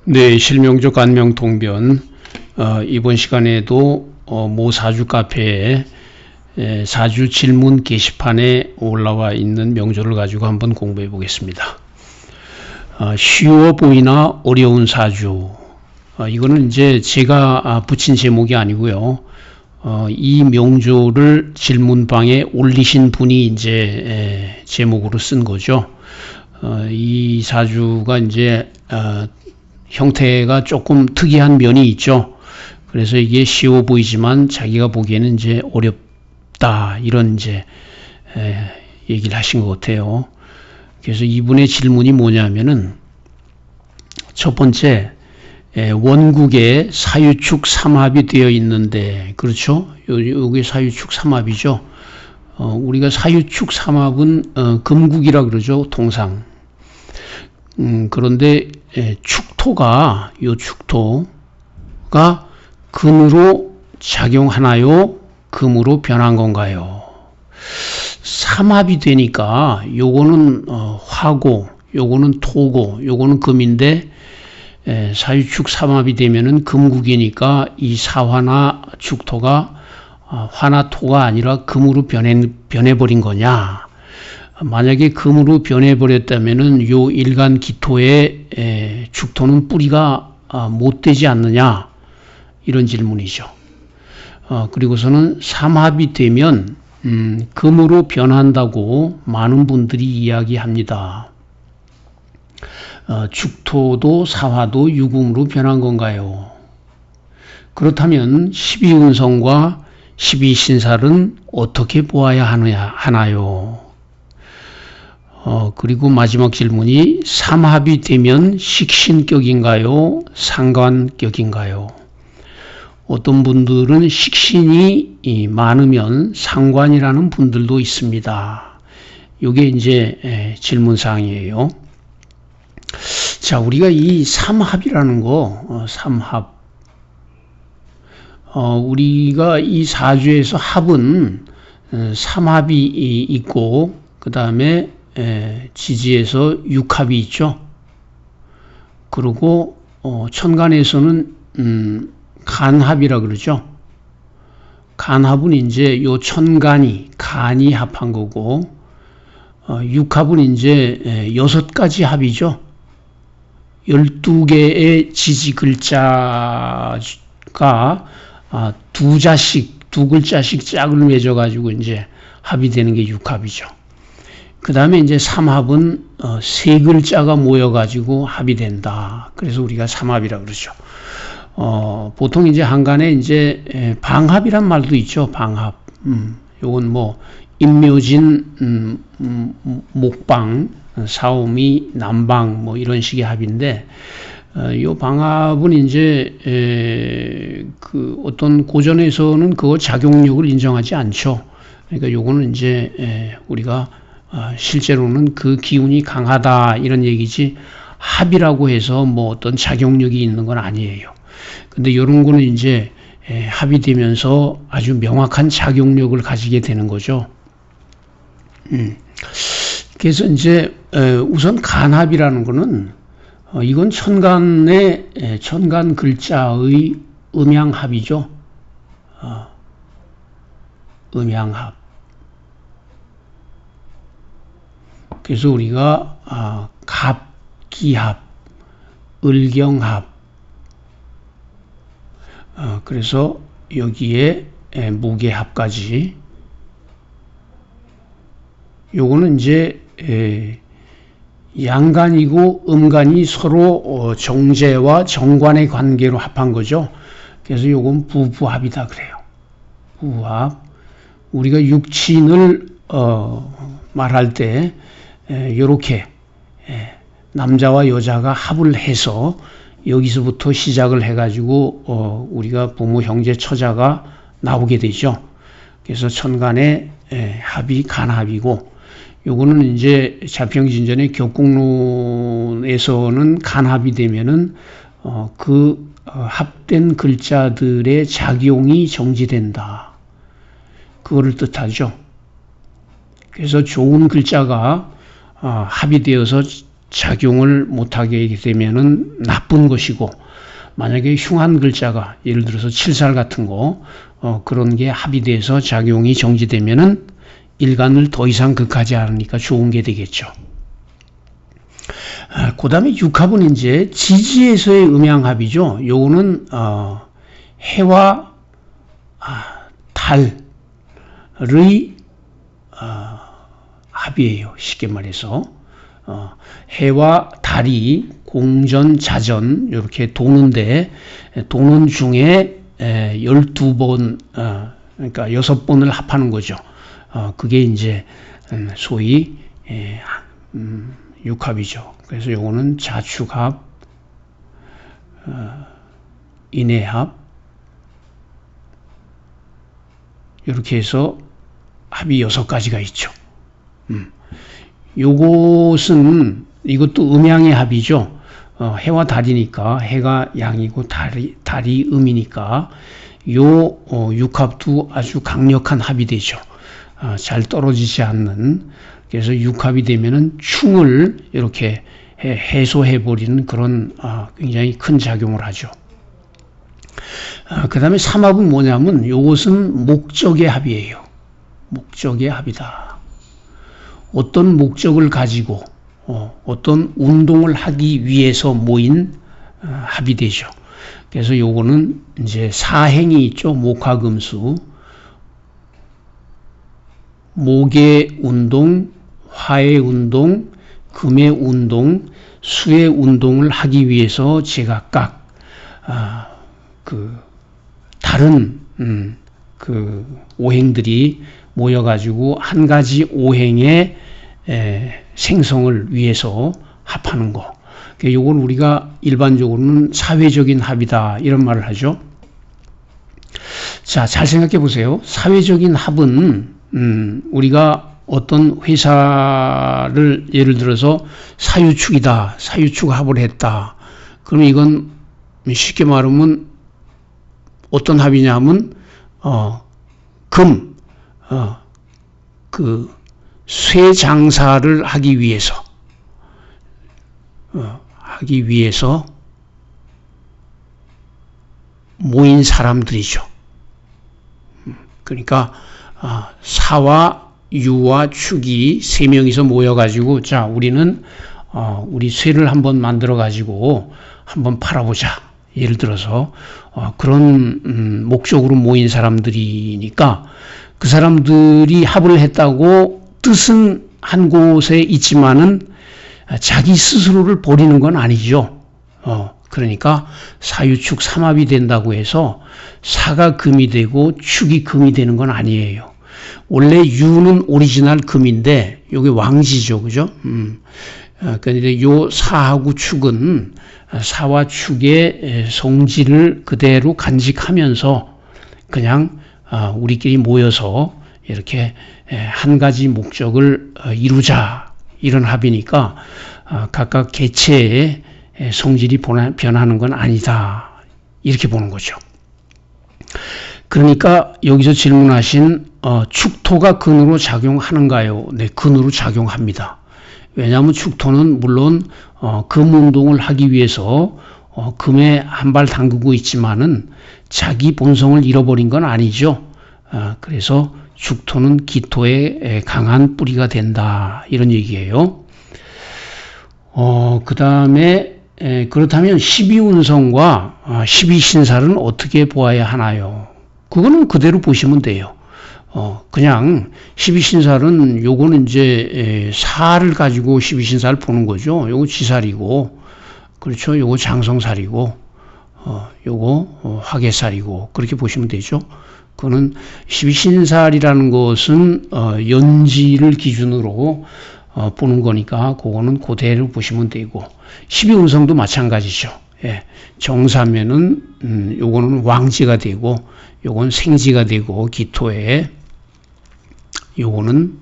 네, 실명적 안명통변. 이번 시간에도 모 사주 카페에 사주 질문 게시판에 올라와 있는 명조를 가지고 한번 공부해 보겠습니다. 쉬워 보이나 어려운 사주. 이거는 이제 제가 붙인 제목이 아니고요. 이 명조를 질문방에 올리신 분이 이제 제목으로 쓴 거죠. 이 사주가 이제 형태가 조금 특이한 면이 있죠. 그래서 이게 쉬워 보이지만 자기가 보기에는 이제 어렵다, 이런 이제 얘기를 하신 것 같아요. 그래서 이분의 질문이 뭐냐면은, 첫 번째, 원국에 사유축 삼합이 되어 있는데, 그렇죠? 여기 사유축 삼합이죠. 우리가 사유축 삼합은 금국이라 그러죠, 통상. 그런데 축토가, 요 축토가 금으로 작용하나요? 금으로 변한 건가요? 삼합이 되니까 요거는 화고, 요거는 토고, 요거는 금인데, 사유축 삼합이 되면은 금국이니까 이 사화나 축토가 화나 토가 아니라 금으로 변해버린 거냐? 만약에 금으로 변해버렸다면은 요 일간 기토의 축토는 뿌리가 못 되지 않느냐? 이런 질문이죠. 그리고서는 삼합이 되면 금으로 변한다고 많은 분들이 이야기합니다. 축토도 사화도 유금으로 변한 건가요? 그렇다면 12운성과 12신살은 어떻게 보아야 하나요? 그리고 마지막 질문이 삼합이 되면 식신격인가요? 상관격인가요? 어떤 분들은 식신이 많으면 상관이라는 분들도 있습니다. 이게 이제 질문사항이에요. 자, 우리가 이 삼합이라는 거, 삼합. 우리가 이 사주에서 합은 삼합이 있고, 그 다음에 지지에서 육합이 있죠. 그리고 천간에서는 간합이라 그러죠. 간합은 이제 요 천간이, 간이 합한 거고, 육합은 이제 6가지 합이죠. 12개의 지지 글자가 두 글자씩 짝을 맺어가지고 이제 합이 되는 게 육합이죠. 그 다음에 이제 삼합은 3글자가 모여가지고 합이 된다. 그래서 우리가 삼합이라 그러죠. 보통 이제 한간에 이제 방합이란 말도 있죠. 방합. 요건 뭐 임묘진, 목방, 사오미, 남방 뭐 이런 식의 합인데, 요 방합은 이제 그 어떤 고전에서는 그거 작용력을 인정하지 않죠. 그러니까 요거는 이제 우리가 실제로는 그 기운이 강하다 이런 얘기지, 합이라고 해서 뭐 어떤 작용력이 있는 건 아니에요. 근데 이런 거는 이제 합이 되면서 아주 명확한 작용력을 가지게 되는 거죠. 그래서 이제 우선 간합이라는 거는 이건 천간 글자의 음양합이죠. 음양합. 그래서 우리가 갑기합, 을경합, 그래서 여기에 무게합까지, 요거는 이제 양간이고 음간이 서로 정제와 정관의 관계로 합한 거죠. 그래서 요건 부부합이다 그래요. 부부합. 우리가 육친을 말할 때 요렇게 남자와 여자가 합을 해서 여기서부터 시작을 해가지고 우리가 부모, 형제, 처자가 나오게 되죠. 그래서 천간의 합이 간합이고, 요거는 이제 자평진전의 격국론에서는 간합이 되면은 그 합된 글자들의 작용이 정지된다. 그거를 뜻하죠. 그래서 좋은 글자가 합이 되어서 작용을 못하게 되면은 나쁜 것이고, 만약에 흉한 글자가 예를 들어서 칠살 같은 거 그런 게 합의돼서 작용이 정지되면은 일간을 더 이상 극하지 않으니까 좋은 게 되겠죠. 그 다음에 육합은 이제 지지에서의 음양합이죠. 요거는 해와 달의 합이에요. 쉽게 말해서 해와 달이 공전, 자전 이렇게 도는데, 도는 중에 12번, 그러니까 6번을 합하는 거죠. 그게 이제 소위 육합이죠. 그래서 요거는 자축합, 인해합 이렇게 해서 합이 6가지가 있죠. 요것은 이것도 음양의 합이죠. 해와 달이니까 해가 양이고 달이 음이니까 요 육합도 아주 강력한 합이 되죠. 잘 떨어지지 않는. 그래서 육합이 되면은 충을 이렇게 해소해 버리는 그런 굉장히 큰 작용을 하죠. 그 다음에 삼합은 뭐냐면 요것은 목적의 합이에요. 목적의 합이다. 어떤 목적을 가지고 어떤 운동을 하기 위해서 모인 합이 되죠. 그래서 요거는 이제 사행이 있죠. 목화금수, 목의 운동, 화의 운동, 금의 운동, 수의 운동을 하기 위해서 제각각 다른 오행들이 모여가지고 한 가지 오행의 생성을 위해서 합하는 거. 요건 우리가 일반적으로는 사회적인 합이다 이런 말을 하죠. 자, 잘 생각해 보세요. 사회적인 합은 우리가 어떤 회사를 예를 들어서 사유축이다, 사유축 합을 했다. 그럼 이건 쉽게 말하면 어떤 합이냐 하면 쇠 장사를 하기 위해서 모인 사람들이죠. 그러니까 사와 유와 축이 세 명이서 모여가지고 자 우리는 우리 쇠를 한번 만들어가지고 한번 팔아보자. 예를 들어서 그런 목적으로 모인 사람들이니까 그 사람들이 합을 했다고 뜻은 한 곳에 있지만은 자기 스스로를 버리는 건 아니죠. 그러니까 사유축 삼합이 된다고 해서 사가 금이 되고 축이 금이 되는 건 아니에요. 원래 유는 오리지널 금인데 요게 왕지죠. 그죠? 그런데 요 사하고 축은 사와 축의 성질을 그대로 간직하면서 그냥 우리끼리 모여서 이렇게 한 가지 목적을 이루자 이런 합이니까 각각 개체의 성질이 변하는 건 아니다 이렇게 보는 거죠. 그러니까 여기서 질문하신 축토가 근으로 작용하는가요? 네, 근으로 작용합니다. 왜냐하면 축토는 물론 금 운동을 하기 위해서 금에 한 발 담그고 있지만은 자기 본성을 잃어버린 건 아니죠. 그래서 축토는 기토의 강한 뿌리가 된다 이런 얘기예요. 그 다음에 그렇다면 12운성과 12신살은 어떻게 보아야 하나요? 그거는 그대로 보시면 돼요. 그냥 12신살은 요거는 이제 살을 가지고 12신살 보는 거죠. 요거 지살이고, 그렇죠. 요거 장성살이고, 요거 화개살이고, 그렇게 보시면 되죠. 그거는 12신살이라는 것은 연지를 기준으로 보는 거니까 그거는 그대로 보시면 되고, 12운성도 마찬가지죠. 예. 정사면은 요거는 왕지가 되고, 요건 생지가 되고, 기토에 요거는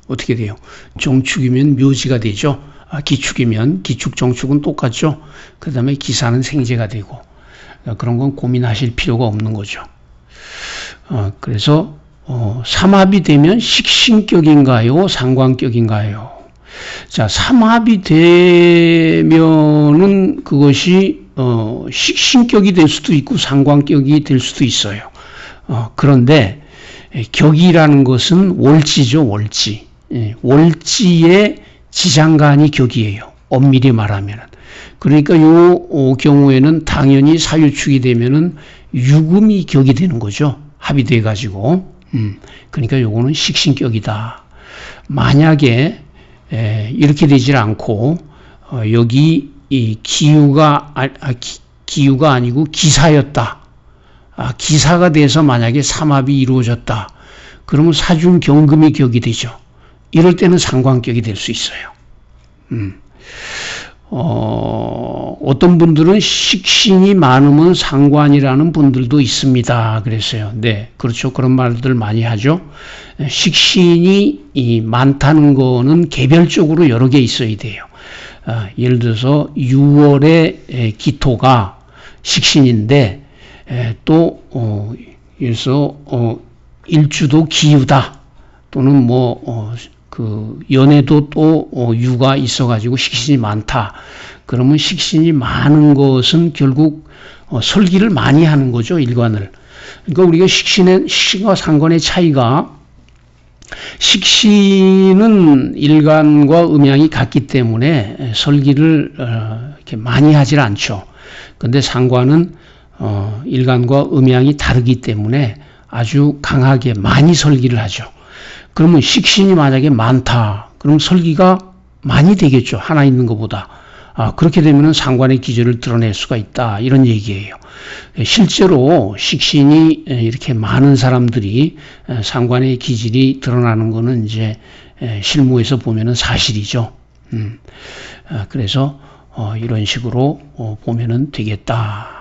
어떻게 돼요? 정축이면 묘지가 되죠. 기축이면 기축 정축은 똑같죠. 그 다음에 기사는 생재가 되고 그런 건 고민하실 필요가 없는 거죠. 그래서 삼합이 되면 식신격인가요? 상관격인가요? 자, 삼합이 되면은 그것이 식신격이 될 수도 있고 상관격이 될 수도 있어요. 그런데 격이라는 것은 월지죠, 월지. 월지의 지장간이 격이에요. 엄밀히 말하면은. 그러니까 요 경우에는 당연히 사유축이 되면은 유금이 격이 되는 거죠. 합이 돼 가지고. 그러니까 요거는 식신격이다. 만약에 이렇게 되질 않고 여기 이 기유가 아니고 기사였다. 기사가 돼서 만약에 삼합이 이루어졌다. 그러면 사중 경금이 격이 되죠. 이럴 때는 상관격이 될 수 있어요. 어떤 분들은 식신이 많으면 상관이라는 분들도 있습니다. 그랬어요. 네, 그렇죠. 그런 말들 많이 하죠. 식신이 많다는 거는 개별적으로 여러 개 있어야 돼요. 예를 들어서 6월의 기토가 식신인데 또 그래서 일주도 기유다. 또는 그 연에도 또 유가 있어가지고 식신이 많다. 그러면 식신이 많은 것은 결국 설기를 많이 하는 거죠, 일관을. 그러니까 우리가 식신과 상관의 차이가, 식신은 일간과 음양이 같기 때문에 설기를 이렇게 많이 하질 않죠. 근데 상관은 일간과 음양이 다르기 때문에 아주 강하게 많이 설기를 하죠. 그러면 식신이 만약에 많다. 그럼 설기가 많이 되겠죠. 하나 있는 것보다. 그렇게 되면 상관의 기질을 드러낼 수가 있다. 이런 얘기예요. 실제로 식신이 이렇게 많은 사람들이 상관의 기질이 드러나는 것은 이제 실무에서 보면은 사실이죠. 그래서 이런 식으로 보면은 되겠다.